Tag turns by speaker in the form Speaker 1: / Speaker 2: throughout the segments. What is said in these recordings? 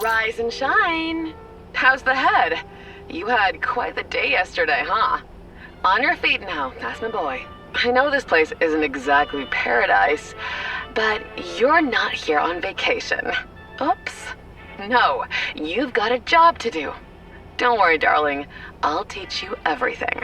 Speaker 1: Rise and shine. How's the head? You had quite the day yesterday, huh? On your feet now, that's my boy. I know this place isn't exactly paradise, but you're not here on vacation. Oops. No, you've got a job to do. Don't worry, darling. I'll teach you everything.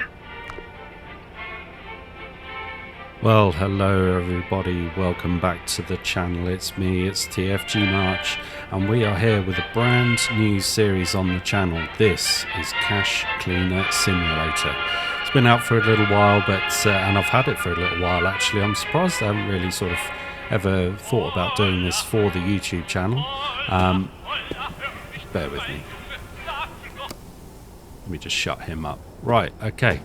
Speaker 2: Well, hello everybody, welcome back to the channel. It's me, it's TFG March, and we are here with a brand new series on the channel. This is Cache Cleaner Simulator. It's been out for a little while, and I've had it for a little while actually. I'm surprised I haven't really sort of ever thought about doing this for the YouTube channel. Bear with me. Let me just shut him up. Right, okay.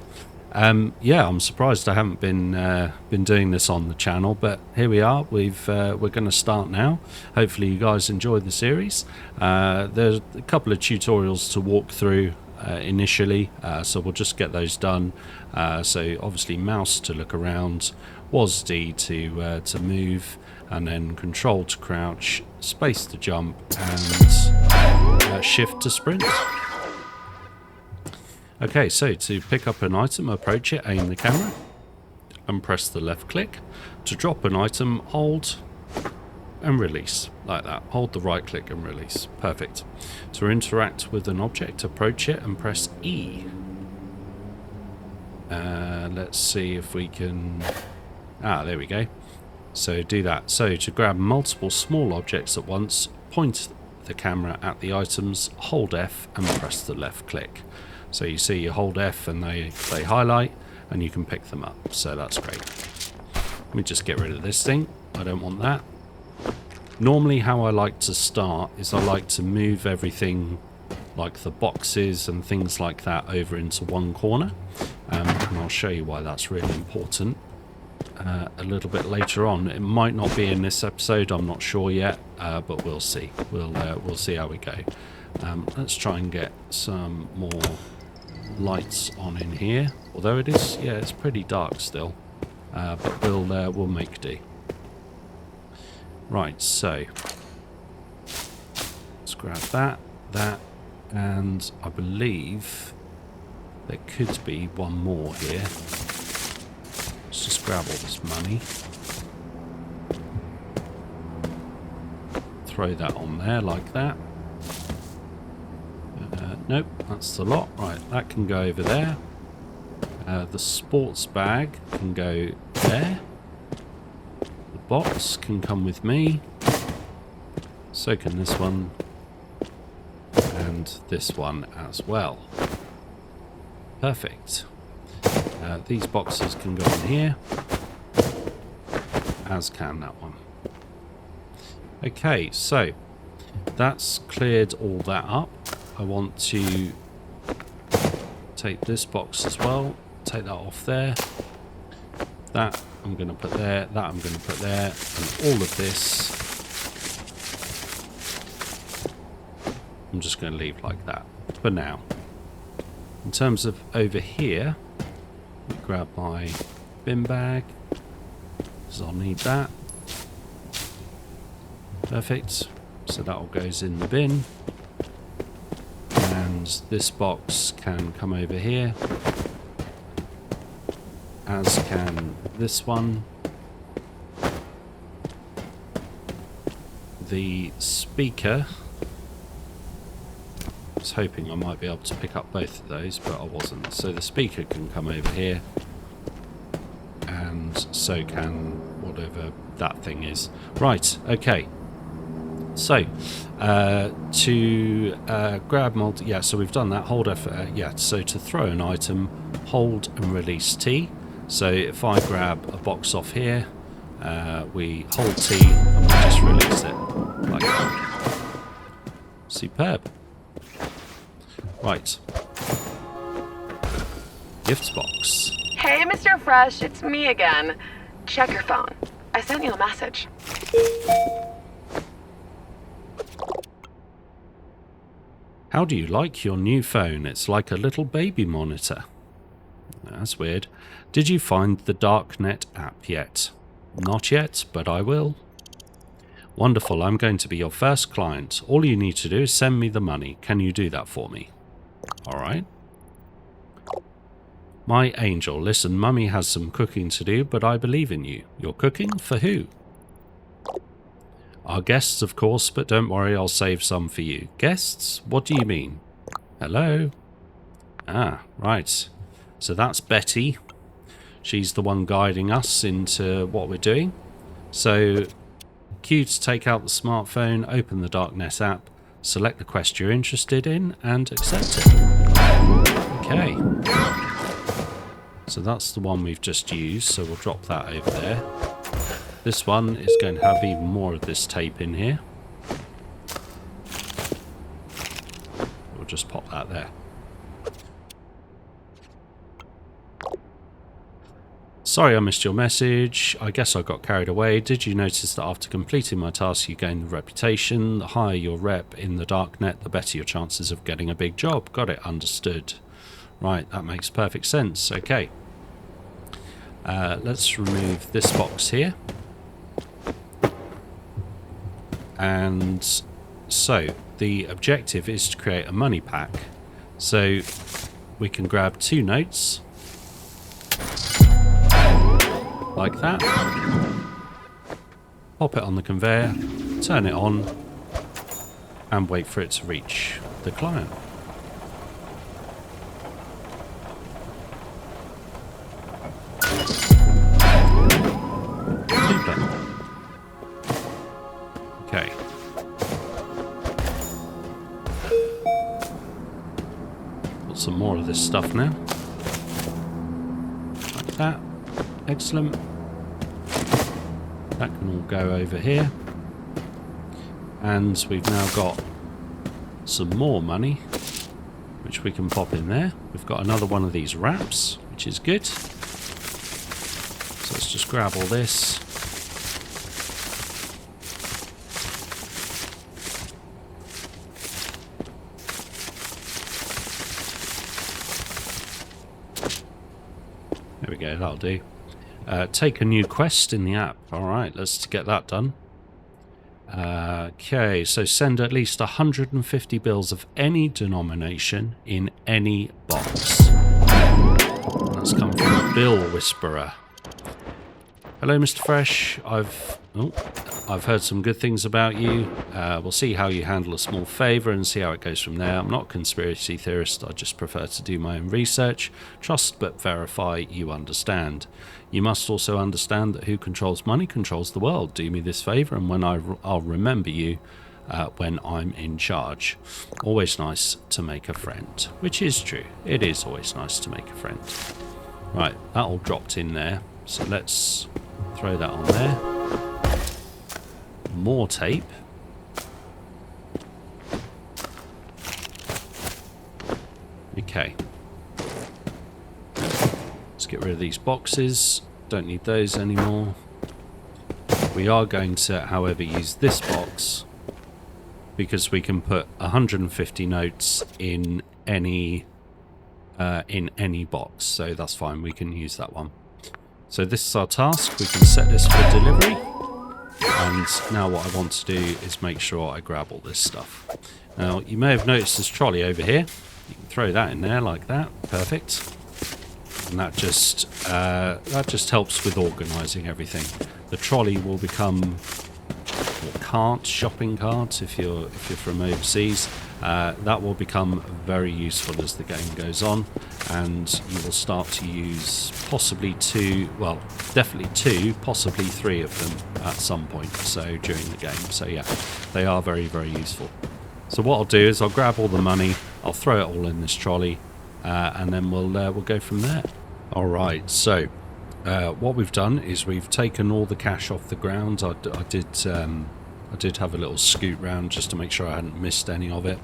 Speaker 2: Yeah, I'm surprised I haven't been doing this on the channel, but here we are. We're going to start now. Hopefully you guys enjoy the series. There's a couple of tutorials to walk through initially, so we'll just get those done. So obviously mouse to look around, WASD to move, and then control to crouch, space to jump, and shift to sprint. Okay, so to pick up an item, approach it, aim the camera, and press the left click. To drop an item, hold and release, like that. Hold the right click and release. Perfect. To interact with an object, approach it and press E. Let's see if we can... there we go. So do that. So to grab multiple small objects at once, point the camera at the items, hold F and press the left click. So you see you hold F and they highlight and you can pick them up. So that's great. Let me just get rid of this thing. I don't want that. Normally how I like to start is I like to move everything like the boxes and things like that over into one corner. And I'll show you why that's really important a little bit later on. It might not be in this episode, I'm not sure yet, but we'll see. We'll see how we go. Let's try and get some more lights on in here, although it is, yeah, it's pretty dark still, but we'll make do. Right, so let's grab that, and I believe there could be one more here. Let's just grab all this money, throw that on there like that. Nope, that's the lot. Right, that can go over there. The sports bag can go there. The box can come with me. So can this one. And this one as well. Perfect. These boxes can go in here. As can that one. Okay, so that's cleared all that up. I want to take this box as well, take that off there, that I'm going to put there, that I'm going to put there, and all of this I'm just going to leave like that for now. In terms of over here, grab my bin bag, because I'll need that. Perfect, so that all goes in the bin. And this box can come over here, as can this one. The speaker, I was hoping I might be able to pick up both of those, but I wasn't. So the speaker can come over here, and so can whatever that thing is. Right, okay. So, to grab so we've done that, hold F, so to throw an item, hold and release T. So if I grab a box off here, we hold T and we just release it, like that. Superb. Right. Gifts box.
Speaker 1: Hey, Mr. Fresh, it's me again. Check your phone. I sent you a message.
Speaker 2: How do you like your new phone? It's like a little baby monitor. That's weird. Did you find the Darknet app yet? Not yet, but I will. Wonderful, I'm going to be your first client. All you need to do is send me the money. Can you do that for me? Alright. My angel, listen, Mummy has some cooking to do, but I believe in you. You're cooking? For who? Our guests, of course, but don't worry, I'll save some for you. Guests? What do you mean? Hello? Ah, right. So that's Betty. She's the one guiding us into what we're doing. So, cue to take out the smartphone, open the Darknet app, select the quest you're interested in, and accept it. Okay. So that's the one we've just used, so we'll drop that over there. This one is going to have even more of this tape in here. We'll just pop that there. Sorry I missed your message. I guess I got carried away. Did you notice that after completing my task you gain reputation? The higher your rep in the Darknet, the better your chances of getting a big job. Got it, understood. Right, that makes perfect sense. Okay. Let's remove this box here. And so, the objective is to create a money pack. So, we can grab 2 notes. Like that. Pop it on the conveyor, turn it on, and wait for it to reach the client. Okay. Got some more of this stuff now. Like that. Excellent. That can all go over here. And we've now got some more money, which we can pop in there. We've got another one of these wraps, which is good. So let's just grab all this. There we go, that'll do. Take a new quest in the app. Alright, let's get that done. Okay, so send at least 150 bills of any denomination in any box. That's come from a Bill Whisperer. Hello, Mr. Fresh. I've heard some good things about you. We'll see how you handle a small favour and see how it goes from there. I'm not a conspiracy theorist. I just prefer to do my own research. Trust but verify you understand. You must also understand that who controls money controls the world. Do me this favour and when I'll remember you when I'm in charge. Always nice to make a friend. Which is true. It is always nice to make a friend. Right, that all dropped in there. So let's throw that on there. More tape. Okay. Let's get rid of these boxes. Don't need those anymore. We are going to, however, use this box because we can put 150 notes in any box. So that's fine. We can use that one. So this is our task. We can set this for delivery. And now what I want to do is make sure I grab all this stuff. Now, you may have noticed this trolley over here. You can throw that in there like that. Perfect. And that just helps with organising everything. The trolley will become shopping cart if you're from overseas. That will become very useful as the game goes on, and you will start to use possibly definitely 2, possibly 3 of them at some point during the game. So yeah, they are very, very useful. So what I'll do is I'll grab all the money, I'll throw it all in this trolley, and then we'll go from there. All right, so what we've done is we've taken all the cash off the ground. I did have a little scoot round just to make sure I hadn't missed any of it,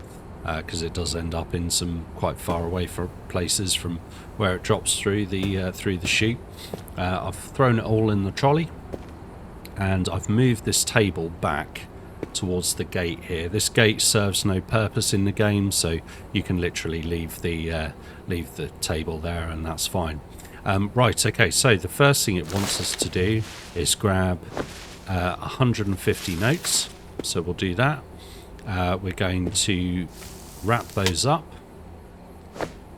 Speaker 2: because it does end up in some quite far away places from where it drops through the chute. I've thrown it all in the trolley, and I've moved this table back towards the gate here. This gate serves no purpose in the game, so you can literally leave the table there, and that's fine. Right, okay, so the first thing it wants us to do is grab 150 notes. So we'll do that. We're going to wrap those up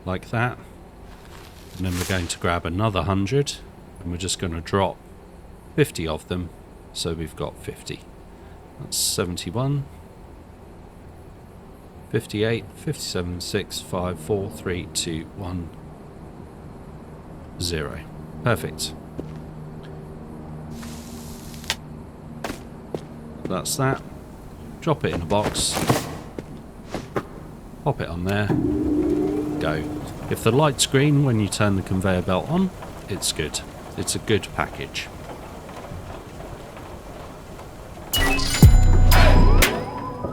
Speaker 2: like that. And then we're going to grab another 100. And we're just going to drop 50 of them. So we've got 50. That's 71. 58, 57, 6, 5, 4, 3, 2, 1, 0. Perfect. That's that. Drop it in a box. Pop it on there. Go. If the light's green when you turn the conveyor belt on, it's good. It's a good package.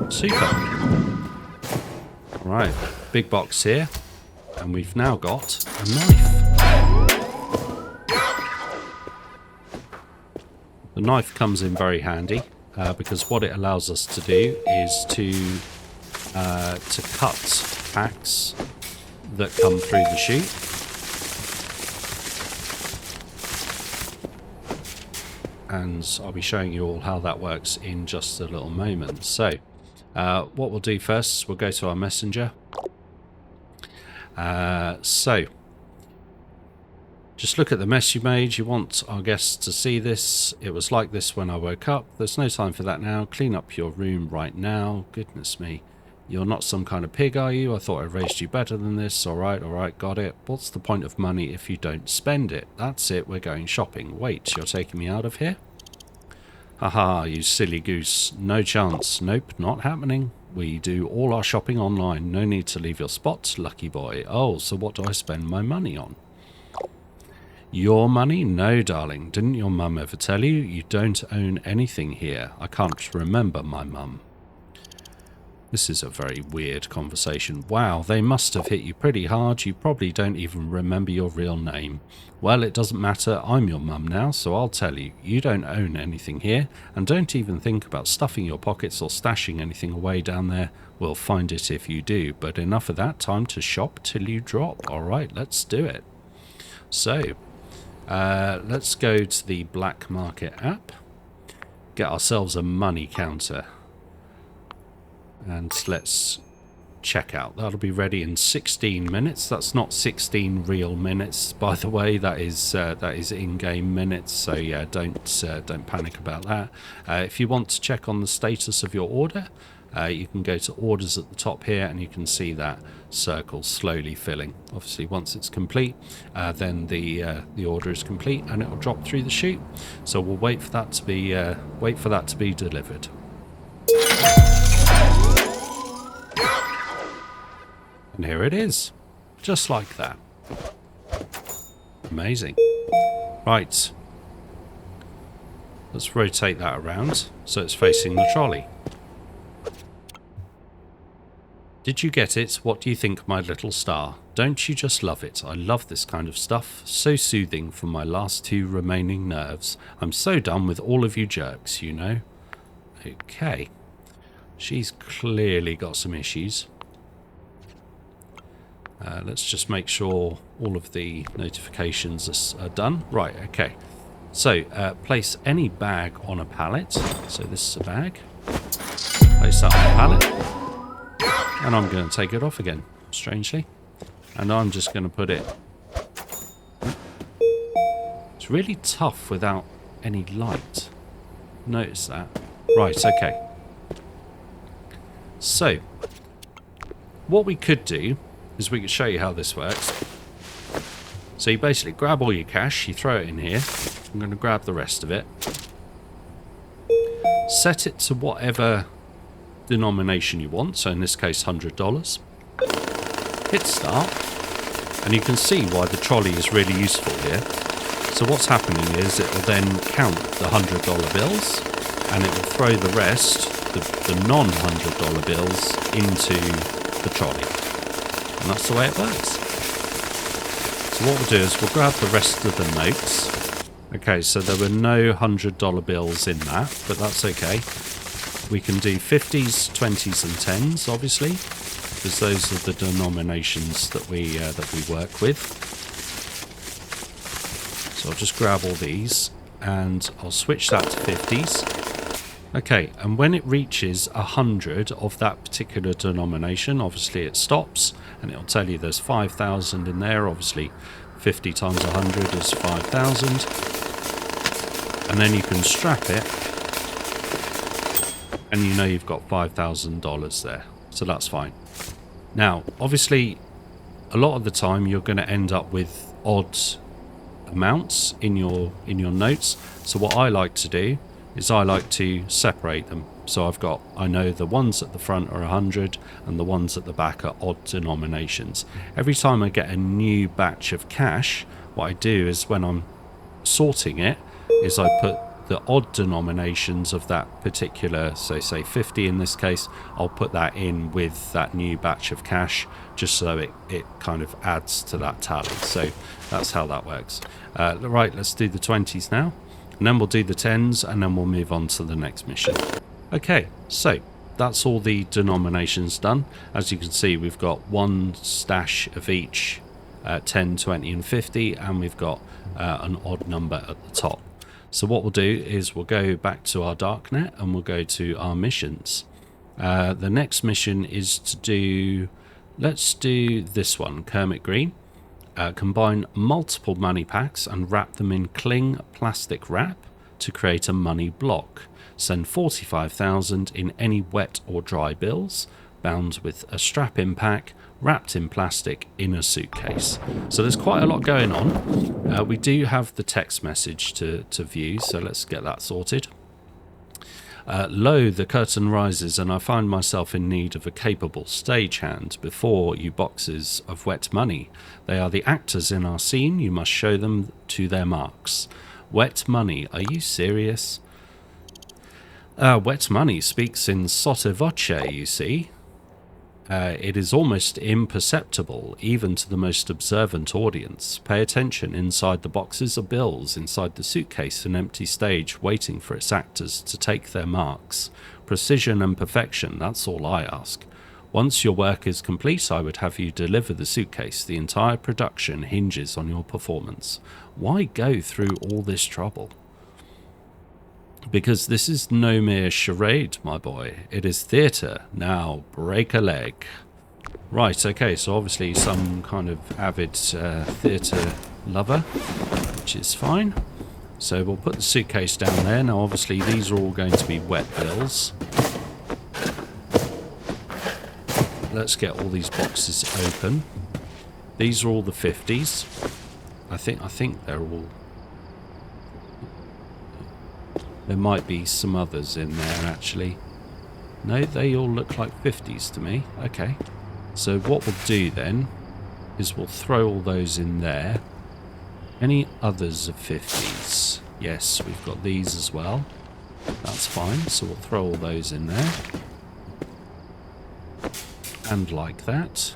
Speaker 2: Super. Right, big box here, and we've now got a knife. The knife comes in very handy because what it allows us to do is to cut packs that come through the chute. And I'll be showing you all how that works in just a little moment. So what we'll do first is we'll go to our messenger. So just look at the mess you made. You want our guests to see this. It was like this when I woke up. There's no time for that now. Clean up your room right now. Goodness me. You're not some kind of pig, are you? I thought I raised you better than this. All right, got it. What's the point of money if you don't spend it? That's it, we're going shopping. Wait, you're taking me out of here? Haha, you silly goose. No chance. Nope, not happening. We do all our shopping online. No need to leave your spot, lucky boy. Oh, so what do I spend my money on? Your money? No, darling. Didn't your mum ever tell you? You don't own anything here. I can't remember my mum. This is a very weird conversation. Wow, they must have hit you pretty hard. You probably don't even remember your real name. Well, it doesn't matter. I'm your mum now, so I'll tell you. You don't own anything here, and don't even think about stuffing your pockets or stashing anything away down there. We'll find it if you do. But enough of that. Time to shop till you drop. All right, let's do it. So, let's go to the Black Market app. Get ourselves a money counter. And let's check out. That'll be ready in 16 minutes. That's not 16 real minutes, by the way. That is in-game minutes. So yeah, don't panic about that. If you want to check on the status of your order, you can go to orders at the top here, and you can see that circle slowly filling. Obviously, once it's complete, then the order is complete, and it will drop through the chute. So we'll wait for that to be delivered. And here it is, just like that. Amazing. Right. Let's rotate that around so it's facing the trolley. Did you get it? What do you think, my little star? Don't you just love it? I love this kind of stuff. So soothing for my last 2 remaining nerves. I'm so done with all of you jerks, you know. Okay. She's clearly got some issues. Let's just make sure all of the notifications are done. Right, okay. So, place any bag on a pallet. So this is a bag. Place that on a pallet. And I'm going to take it off again, strangely. And I'm just going to put it... It's really tough without any light. Notice that. Right, okay. So, what we could do is we could show you how this works. So you basically grab all your cash, you throw it in here. I'm going to grab the rest of it. Set it to whatever denomination you want, so in this case $100. Hit start, and you can see why the trolley is really useful here. So what's happening is it will then count the $100 bills, and it will throw the rest, the non-$100 bills, into the trolley. And that's the way it works. So what we'll do is we'll grab the rest of the notes. Okay, so there were no $100 bills in that, but that's okay. We can do 50s, 20s and 10s, obviously, because those are the denominations that we work with. So I'll just grab all these. and I'll switch that to 50s. Okay, and when it reaches 100 of that particular denomination, obviously it stops, and it'll tell you there's 5,000 in there. Obviously 50 times 100 is 5,000, and then you can strap it, and you know you've got $5,000 there, so that's fine. Now obviously a lot of the time you're going to end up with odd amounts in your notes, so what I like to do is I like to separate them. So I know the ones at the front are 100 and the ones at the back are odd denominations. Every time I get a new batch of cash, what I do is when I'm sorting it is I put the odd denominations of that particular, so say 50 in this case, I'll put that in with that new batch of cash, just so it kind of adds to that tally. So that's how that works. Right, let's do the 20s now, and then we'll do the 10s, and then we'll move on to the next mission. Okay, so that's all the denominations done. As you can see, we've got one stash of each, 10, 20 and 50, and we've got an odd number at the top. So what we'll do is we'll go back to our darknet and we'll go to our missions. The next mission is to do, let's do this one, Kermit Green. Combine multiple money packs and wrap them in cling plastic wrap to create a money block. Send 45,000 in any wet or dry bills, bound with a strap-in pack, wrapped in plastic in a suitcase. So there's quite a lot going on. We do have the text message to view, so let's get that sorted. Lo, the curtain rises and I find myself in need of a capable stagehand before you boxes of wet money. They are the actors in our scene, you must show them to their marks. Wet money, are you serious? Wet money speaks in sotto voce, you see. It is almost imperceptible, even to the most observant audience. Pay attention, inside the boxes are bills, inside the suitcase an empty stage waiting for its actors to take their marks. Precision and perfection, that's all I ask. Once your work is complete, I would have you deliver the suitcase. The entire production hinges on your performance. Why go through all this trouble? Because this is no mere charade, my boy. It is theatre. Now, break a leg. Right, okay, so obviously some kind of avid theatre lover, which is fine. So we'll put the suitcase down there. Now, obviously, these are all going to be wet bills. Let's get all these boxes open. These are all the 50s. I think they're all... There might be some others in there, actually. No, they all look like 50s to me. Okay. So what we'll do then is we'll throw all those in there. Any others of 50s? Yes, we've got these as well. That's fine. So we'll throw all those in there. And like that.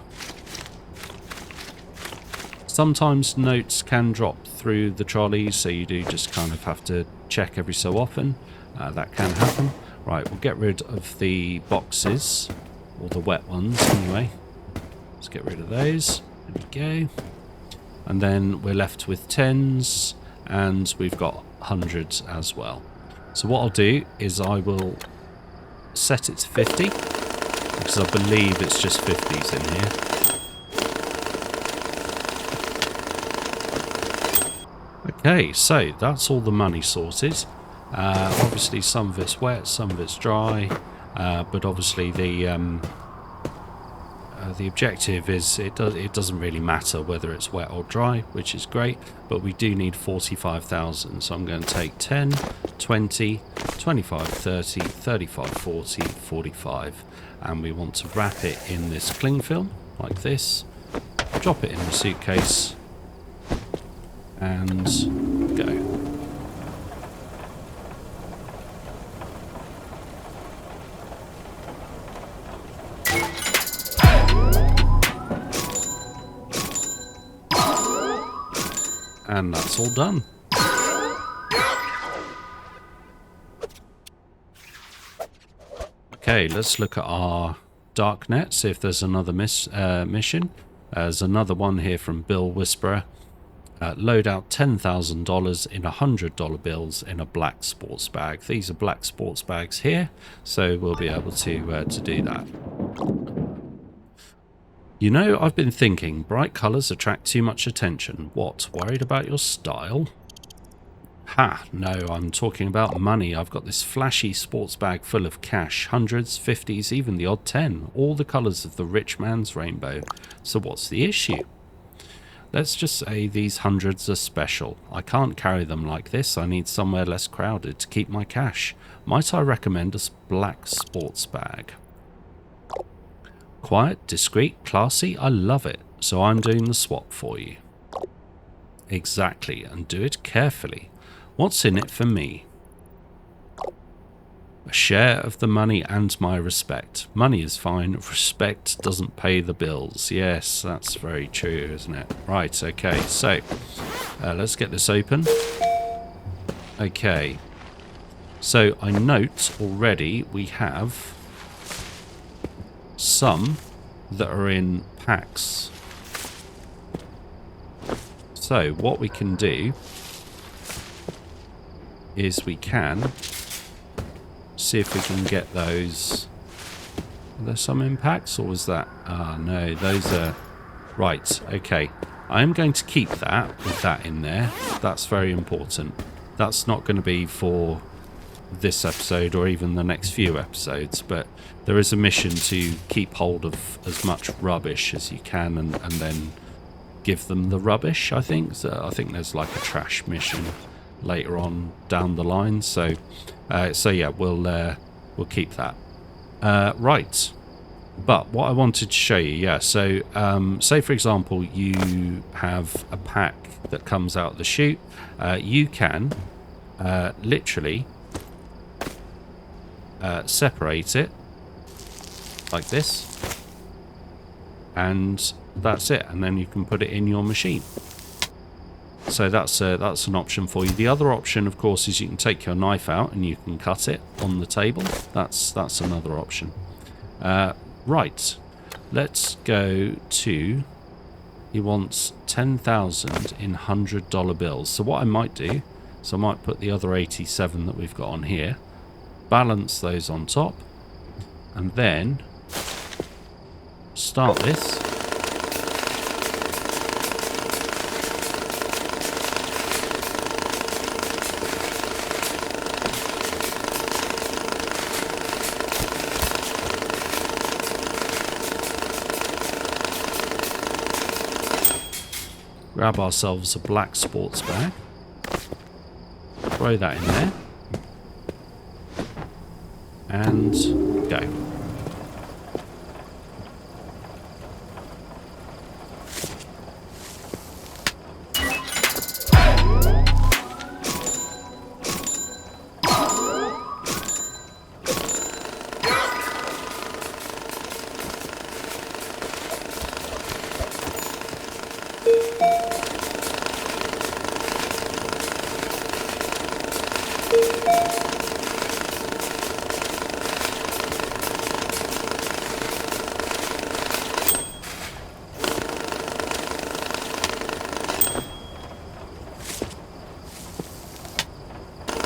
Speaker 2: Sometimes notes can drop through the trolleys, so you do just kind of have to check every so often. That can happen. Right, we'll get rid of the boxes, or the wet ones anyway. Let's get rid of those. There we go. And then we're left with 10s, and we've got 100s as well. So what I'll do is I will set it to 50, because I believe it's just 50s in here. Okay, so that's all the money sorted. Obviously some of it's wet, some of it's dry, but obviously the objective is it doesn't really matter whether it's wet or dry, which is great, but we do need 45,000. So I'm going to take 10, 20, 25, 30, 35, 40, 45, and we want to wrap it in this cling film like this, drop it in the suitcase, and go. And that's all done. Okay, let's look at our darknet, see if there's another mission. There's another one here from Bill Whisperer. Load out $10,000 in $100 bills in a black sports bag. These are black sports bags here, so we'll be able to do that. You know, I've been thinking, bright colours attract too much attention. What, worried about your style? Ha, no, I'm talking about money. I've got this flashy sports bag full of cash, hundreds, 50s, even the odd 10, all the colours of the rich man's rainbow. So what's the issue? Let's just say these hundreds are special. I can't carry them like this. I need somewhere less crowded to keep my cash. Might I recommend a black sports bag? Quiet, discreet, classy, I love it. So I'm doing the swap for you. Exactly, and do it carefully. What's in it for me? A share of the money and my respect. Money is fine, respect doesn't pay the bills. Yes, that's very true, isn't it? Right, okay, so let's get this open. Okay, so I note already we have some that are in packs. So what we can do is we can see if we can get those. Are there some in packs, or was that? Ah, no, those are... Right, okay. I am going to keep that with that in there. That's very important. That's not going to be for this episode or even the next few episodes, but there is a mission to keep hold of as much rubbish as you can and then give them the rubbish, I think. So I think there's like a trash mission later on down the line, so yeah, we'll keep that. Right, but what I wanted to show you, yeah, so say for example you have a pack that comes out of the chute. You can literally separate it like this, and that's it, and then you can put it in your machine. So that's an option for you. The other option, of course, is you can take your knife out and you can cut it on the table. That's another option. Right, let's go to... He wants 10,000 in $100 bills. So what I might do, so I might put the other 87 that we've got on here, balance those on top, and then start this. Grab ourselves a black sports bag, throw that in there, and go.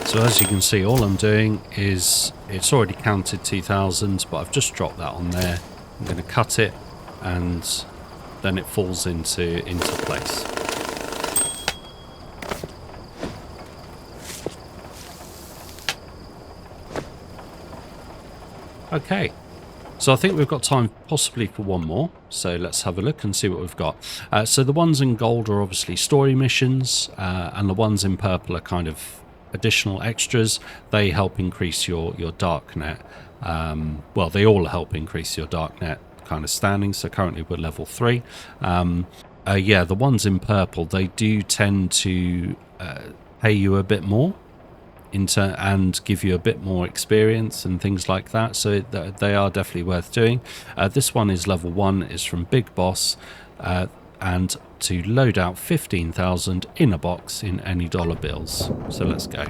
Speaker 2: So as you can see, all I'm doing is, it's already counted 2,000, but I've just dropped that on there. I'm going to cut it, and then it falls into place. Okay, so I think we've got time possibly for one more, so let's have a look and see what we've got. So the ones in gold are obviously story missions, and the ones in purple are kind of additional extras. They help increase your darknet. Well, they all help increase your darknet kind of standing, so currently we're level 3. Yeah, the ones in purple, they do tend to pay you a bit more and give you a bit more experience and things like that, so they are definitely worth doing. This one is level 1, is from Big Boss, and to load out 15,000 in a box in any dollar bills. So let's go.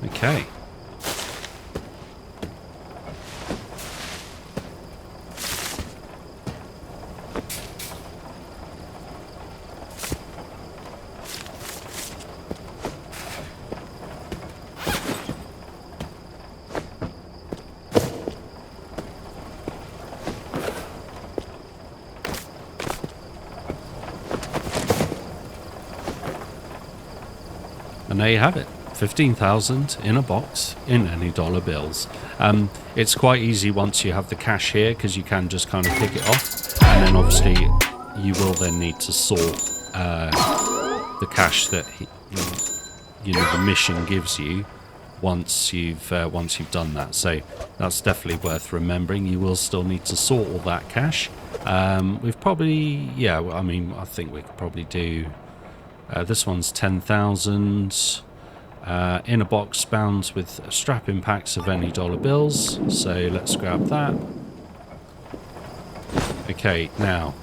Speaker 2: Okay. And there you have it. 15,000 in a box in any dollar bills. It's quite easy once you have the cash here, because you can just kind of pick it off, and then obviously you will then need to sort the cash that the mission gives you once you've done that. So that's definitely worth remembering. You will still need to sort all that cash. We've probably, I think we could probably do this one's 10,000 in a box bound with strap-in packs of any dollar bills. So let's grab that. Okay, now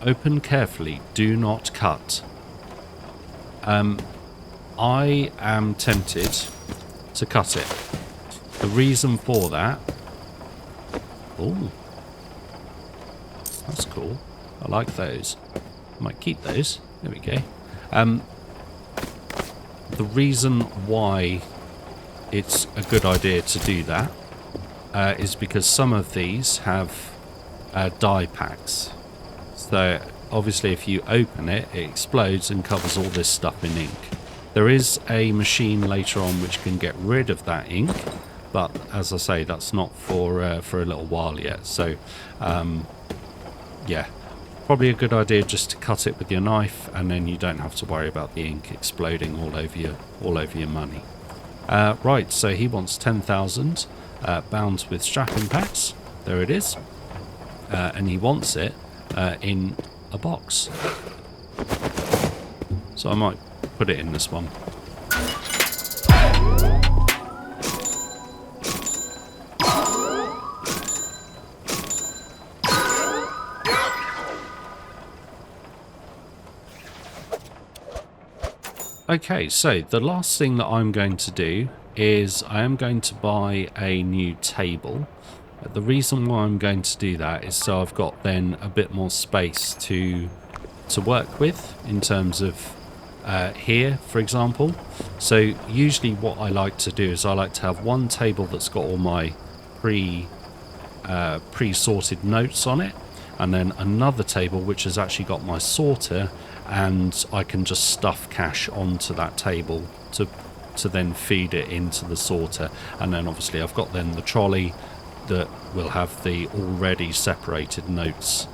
Speaker 2: open carefully, do not cut. I am tempted to cut it. The reason for that... Oh, that's cool. I like those. I might keep those. There we go. The reason why it's a good idea to do that is because some of these have dye packs. So obviously if you open it, it explodes and covers all this stuff in ink. There is a machine later on which can get rid of that ink, but as I say, that's not for a little while yet. So yeah, probably a good idea just to cut it with your knife, and then you don't have to worry about the ink exploding all over your money. Right, so he wants 10,000 bound with strapping packs. There it is, and he wants it in a box. So I might put it in this one. Okay, so the last thing that I'm going to do is I am going to buy a new table. The reason why I'm going to do that is so I've got then a bit more space to work with in terms of here, for example. So usually what I like to do is I like to have one table that's got all my pre-sorted notes on it, and then another table which has actually got my sorter, and I can just stuff cash onto that table to then feed it into the sorter. And then obviously I've got then the trolley that will have the already separated notes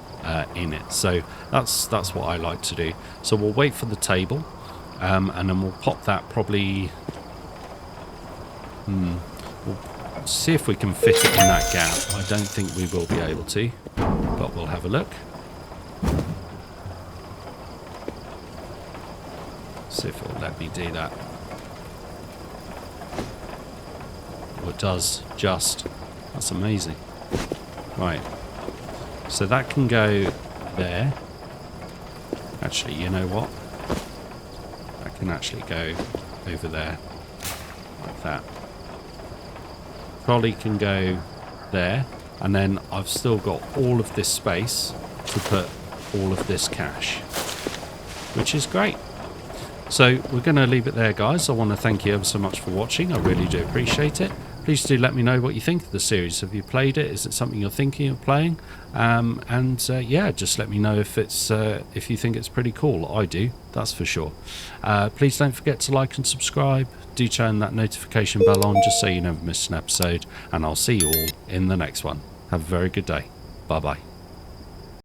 Speaker 2: in it. So that's what I like to do. So we'll wait for the table, and then we'll pop that probably... We'll see if we can fit it in that gap. I don't think we will be able to, but we'll have a look. See if it'll let me do that. Oh, it does, just. That's amazing. Right. So that can go there. Actually, you know what? That can actually go over there. Like that. Trolley can go there. And then I've still got all of this space to put all of this cash, which is great. So we're going to leave it there, guys. I want to thank you ever so much for watching. I really do appreciate it. Please do let me know what you think of the series. Have you played it? Is it something you're thinking of playing? Yeah, just let me know if it's if you think it's pretty cool. I do, that's for sure. Please don't forget to like and subscribe. Do turn that notification bell on just so you never miss an episode. And I'll see you all in the next one. Have a very good day. Bye-bye.